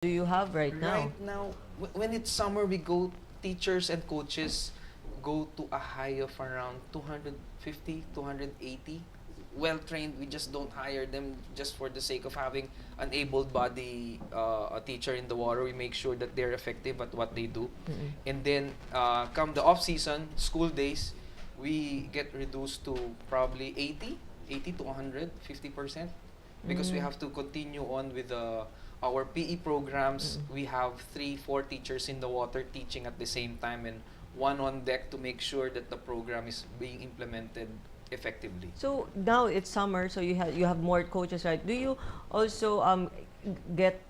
do you have right now? Right now, when it's summer, we go, teachers and coaches go to a high of around 250, 280. Well trained, we just don't hire them just for the sake of having an able body a teacher in the water. We make sure that they're effective at what they do. Mm-mm. And then come the off season, school days, we get reduced to probably 80 to 150% because we Mm. have to continue on with our PE programs. Mm-mm. We have 3, 4 teachers in the water teaching at the same time and one on deck to make sure that the program is being implemented effectively. So now it's summer, so you have more coaches, right? Do you also get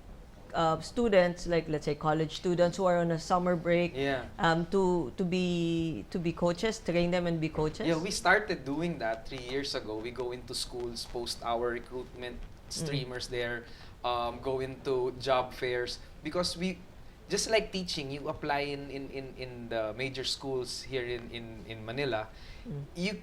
students, like let's say college students who are on a summer break, Yeah. to be coaches, train them and be coaches? Yeah, we started doing that 3 years ago. We go into schools, post our recruitment streamers there, go into job fairs because we just like teaching, you apply in the major schools here in Manila. Mm.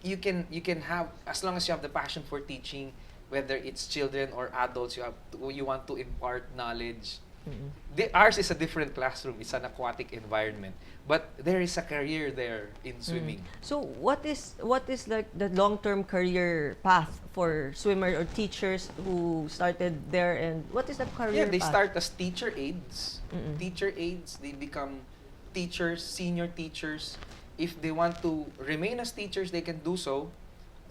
You can have, as long as you have the passion for teaching, whether it's children or adults, you want to impart knowledge. Mm-mm. Ours is a different classroom. It's an aquatic environment, but there is a career there in swimming. So what is like the long-term career path for swimmers or teachers who started there, and what is the Yeah, career they path? start as teacher aides. Mm-mm. Teacher aides, they become teachers, senior teachers. If they want to remain as teachers, they can do so.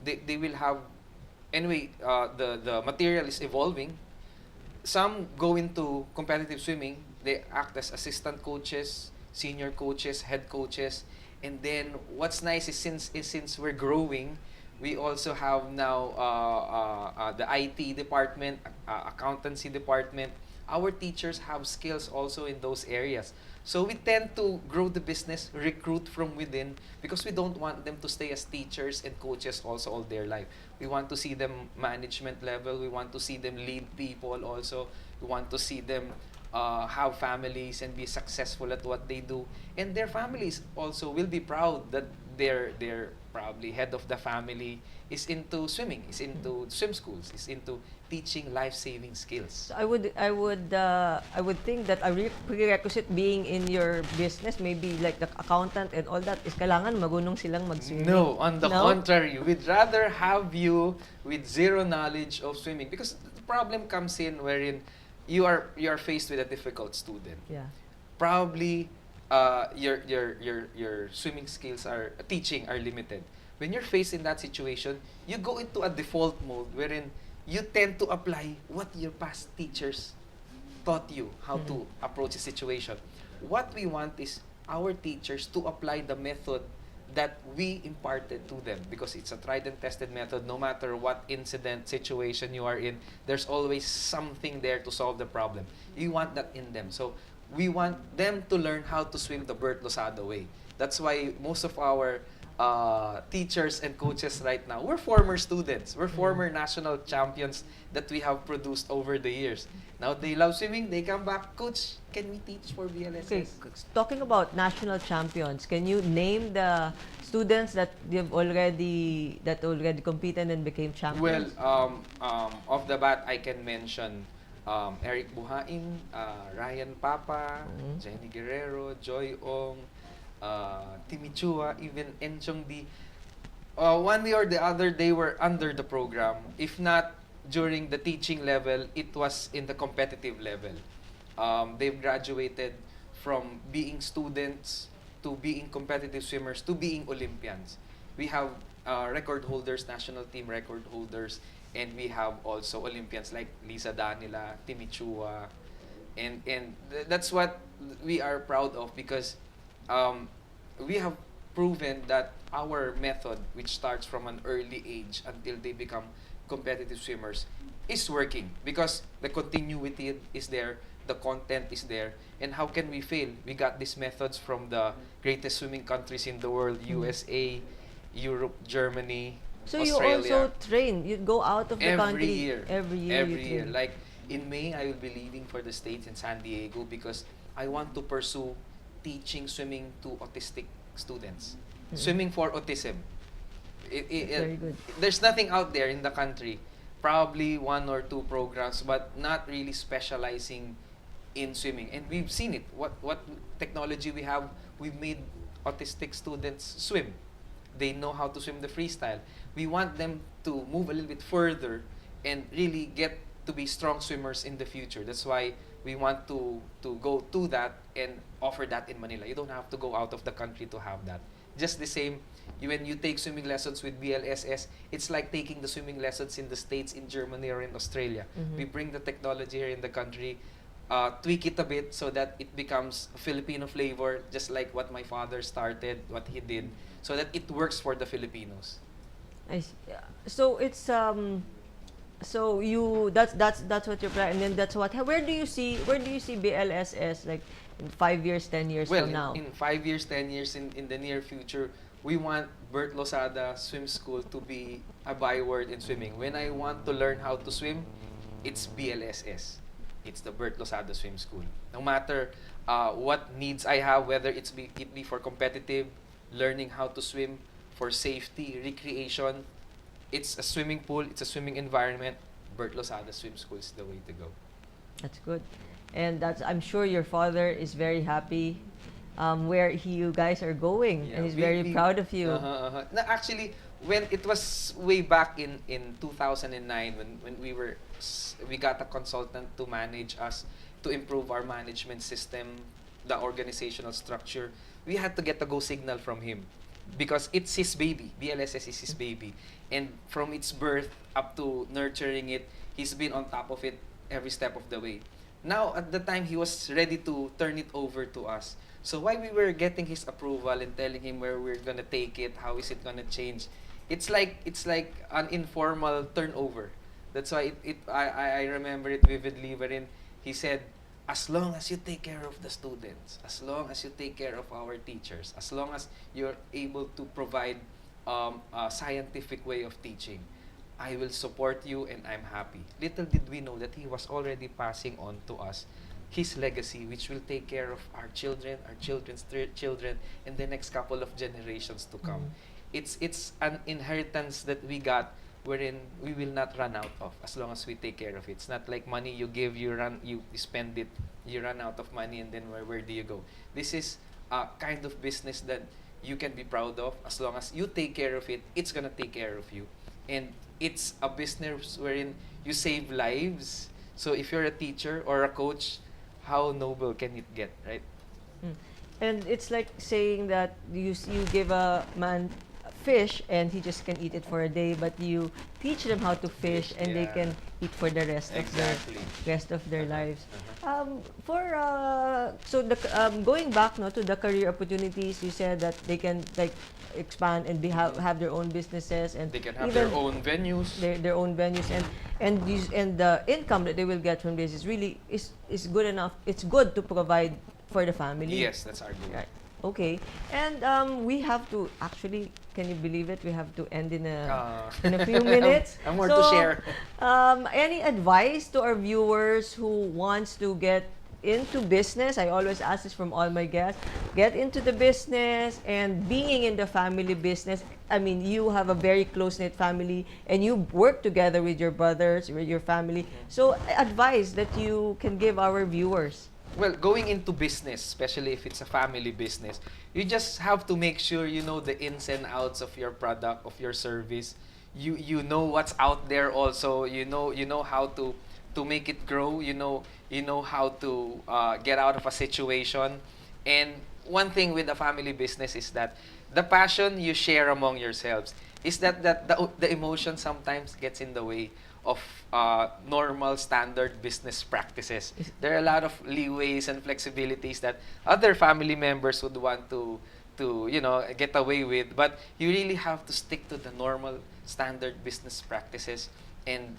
They will have, anyway, the material is evolving. Some go into competitive swimming. They act as assistant coaches, senior coaches, head coaches. And then what's nice is since we're growing, we also have now the IT department, accountancy department. Our teachers have skills also in those areas. So we tend to grow the business, recruit from within, because we don't want them to stay as teachers and coaches also all their life. We want to see them management level. We want to see them lead people also. We want to see them have families and be successful at what they do. And their families also will be proud that their probably head of the family is into swimming, is into swim schools, is into teaching life-saving skills. So I would think that a prerequisite being in your business, maybe like the accountant and all that, is kailangan marunong silang mag-swimming. No, on the No? contrary, we'd rather have you with zero knowledge of swimming because the problem comes in wherein you are faced with a difficult student. Yeah. Probably your swimming skills are teaching are limited. When you're faced in that situation, you go into a default mode wherein you tend to apply what your past teachers taught you how Mhm. to approach a situation. What we want is our teachers to apply the method that we imparted to them because it's a tried and tested method. No matter what incident situation you are in, there's always something there to solve the problem. We want that in them. So we want them to learn how to swim the Bert Lozada way. That's why most of our teachers and coaches right now, we're former students. We're former national champions that we have produced over the years. Now they love swimming, they come back, Coach, can we teach for BLSS? Okay, talking about national champions, can you name the students that already competed and became Well, champions? off the bat, I can mention Eric Buhain, Ryan Papa, Mhm. Jenny Guerrero, Joy Ong, Timmy Chua, even Enchong D. One way or the other, they were under the program. If not during the teaching level, it was in the competitive level. They've graduated from being students to being competitive swimmers to being Olympians. We have record holders, national team record holders, and we have also Olympians like LOZADA, Timmy Chua, and that's what we are proud of because we have proven that our method, which starts from an early age until they become competitive swimmers, is working because the continuity is there, the content is there, and how can we fail? We got these methods from the greatest swimming countries in the world: USA, Europe, Germany, So you Australia. also train. You go out of the Every country year. every year. Every you year. train. Like in May, I will be leaving for the States in San Diego because I want to pursue teaching swimming to autistic students. Mm. Swimming for autism. Very good. There's nothing out there in the country. Probably one or two programs, but not really specializing in swimming, and we've seen it. What technology we have, we've made autistic students swim. They know how to swim the freestyle. We want them to move a little bit further and really get to be strong swimmers in the future. That's why we want to go to that and offer that in Manila. You don't have to go out of the country to have that. Just the same, when you take swimming lessons with BLSS, it's like taking the swimming lessons in the States, in Germany, or in Australia. Mhm. We bring the technology here in the country, tweak it a bit so that it becomes a Filipino flavor, just like what my father started, what he did, so that it works for the Filipinos. I see. Yeah. So it's so you that's what you're planning, and then that's what. Where do you see BLSS like in 5 years, 10 years Well, from now? in 5 years, 10 years, in the near future, we want Bert Lozada Swim School to be a byword in swimming. When I want to learn how to swim, it's BLSS. It's the Bert Lozada Swim School. No matter what needs I have, whether it be for competitive, learning how to swim, for safety, recreation, it's a swimming pool, it's a swimming environment. Bert Lozada Swim School is the way to go. That's good, and that's I'm sure your father is very happy where you guys are going, Yeah, and he's very proud of you. No, actually, when it was way back in 2009, when we got a consultant to manage us, to improve our management system, the organizational structure, we had to get a go signal from him because it's his baby. BLSS is his baby, and from its birth up to nurturing it, he's been on top of it every step of the way. Now, at the time, he was ready to turn it over to us. So while we were getting his approval and telling him where we're gonna take it, how is it gonna change, it's like an informal turnover. That's why I remember it vividly, wherein he said, as long as you take care of the students, as long as you take care of our teachers, as long as you're able to provide a scientific way of teaching, I will support you and I'm happy. Little did we know that he was already passing on to us his legacy, which will take care of our children, our children's children, and the next couple of generations to come. It's an inheritance that we got, wherein we will not run out of as long as we take care of it. It's not like money you give, you spend it, you run out of money, and then where do you go? This is a kind of business that you can be proud of. As long as you take care of it, it's gonna take care of you. And it's a business wherein you save lives. So if you're a teacher or a coach, how noble can it get, right? Mm. And it's like saying that you give a man a fish and he just can eat it for a day, but you teach them how to fish and they Yeah. can eat for the Exactly. rest of their Uh-huh, lives. So going back to the career opportunities, you said that they can like expand and have their own businesses, and They can have even their own venues. their own venues, and the income that they will get from this is good enough. It's good to provide for the family. Yes, that's our goal. Right. Okay. And we have to actually, can you believe it? We have to end in a few minutes. I'm more to share. Any advice to our viewers who wants to get into business? I always ask this from all my guests. Get into the business and being in the family business. I mean, you have a very close-knit family and you work together with your brothers, with your family. So, advice that you can give our viewers. Well, going into business, especially if it's a family business, you just have to make sure you know the ins and outs of your product, of your service. You know what's out there also. You know how to make it grow. You know how to get out of a situation. And one thing with a family business is that the passion you share among yourselves is that the emotion sometimes gets in the way of normal standard business practices. There are a lot of leeways and flexibilities that other family members would want to get away with, but you really have to stick to the normal standard business practices, and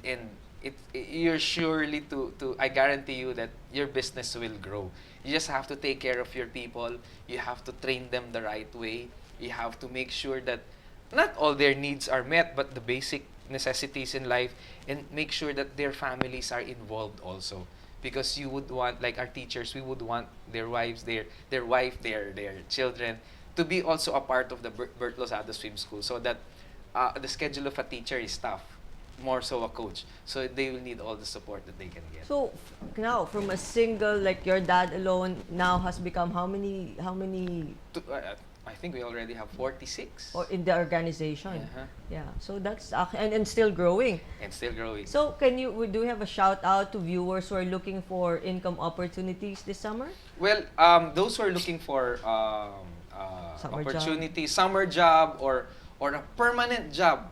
you're surely to I guarantee you that your business will grow. You just have to take care of your people. You have to train them the right way. You have to make sure that not all their needs are met, but the basic necessities in life, and make sure that their families are involved also, because you would want, like our teachers, we would want their wives, their wife, their children to be also a part of the Bert Lozada Swim School, so that the schedule of a teacher is tough, more so a coach. So they will need all the support that they can get. So now, from a single, like your dad alone, now has become how many I think we already have 46. or in the organization? Uh-huh. Yeah. So that's and still growing. And still growing. So do we have a shout out to viewers who are looking for income opportunities this summer? Well, those who are looking for Summer opportunity, summer job, or a permanent job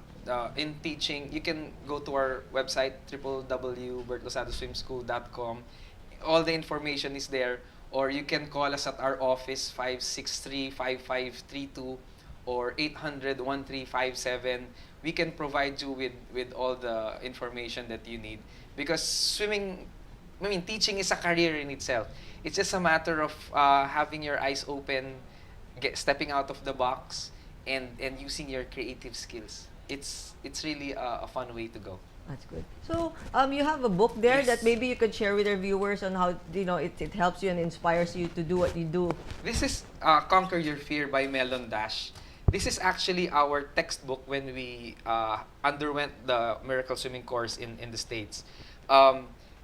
in teaching, you can go to our website www.bertlozadaswimschool.com. All the information is there, or you can call us at our office 563-5532 or 800-1357. We can provide you with all the information that you need, because swimming, I mean, teaching is a career in itself. It's just a matter of having your eyes open, stepping out of the box, and using your creative skills. It's really a fun way to go. That's good. So, you have a book there Yes. that maybe you could share with our viewers on how, it helps you and inspires you to do what you do. This is Conquer Your Fear by Melon Dash. This is actually our textbook when we underwent the Miracle Swimming course in the States.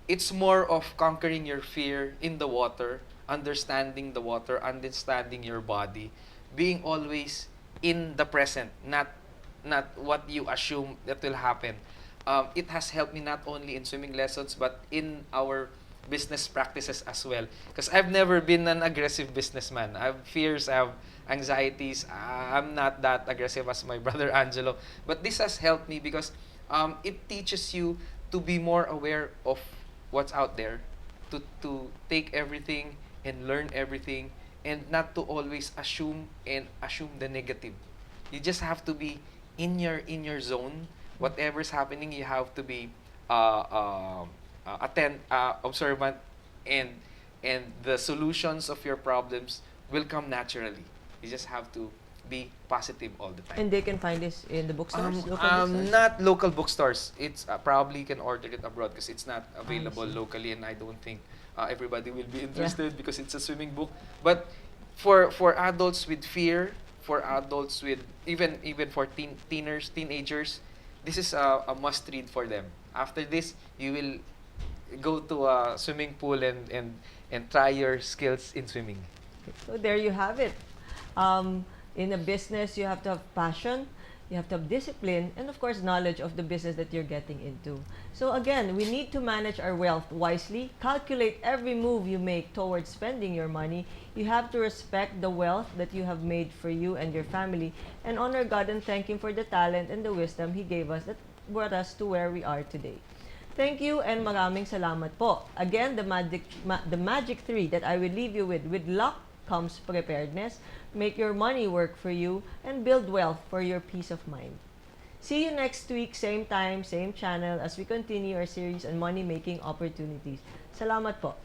It's more of conquering your fear in the water, understanding the water, understanding your body, being always in the present, not what you assume that will happen. It has helped me not only in swimming lessons but in our business practices as well. Because I've never been an aggressive businessman. I have fears, I have anxieties. I'm not that aggressive as my brother Angelo. But this has helped me because it teaches you to be more aware of what's out there, to take everything and learn everything, and not to always assume the negative. You just have to be in your zone. Whatever's happening, you have to be observant, and the solutions of your problems will come naturally. You just have to be positive all the time. And they can find this in the bookstores? Local bookstores? Not local bookstores. It's probably you can order it abroad because it's not available see. locally, and I don't think everybody will be interested because it's a swimming book. But for adults with fear, for adults with even for teenagers, this is a must read for them. After this, you will go to a swimming pool and try your skills in swimming. So there you have it. In a business, you have to have passion, you have to have discipline, and of course, knowledge of the business that you're getting into. So again, we need to manage our wealth wisely, calculate every move you make towards spending your money. You have to respect the wealth that you have made for you and your family, and honor God and thank Him for the talent and the wisdom He gave us that brought us to where we are today. Thank you and maraming salamat po. Again, the magic 3 that I will leave you with luck comes preparedness, make your money work for you, and build wealth for your peace of mind. See you next week, same time, same channel, as we continue our series on money-making opportunities. Salamat po.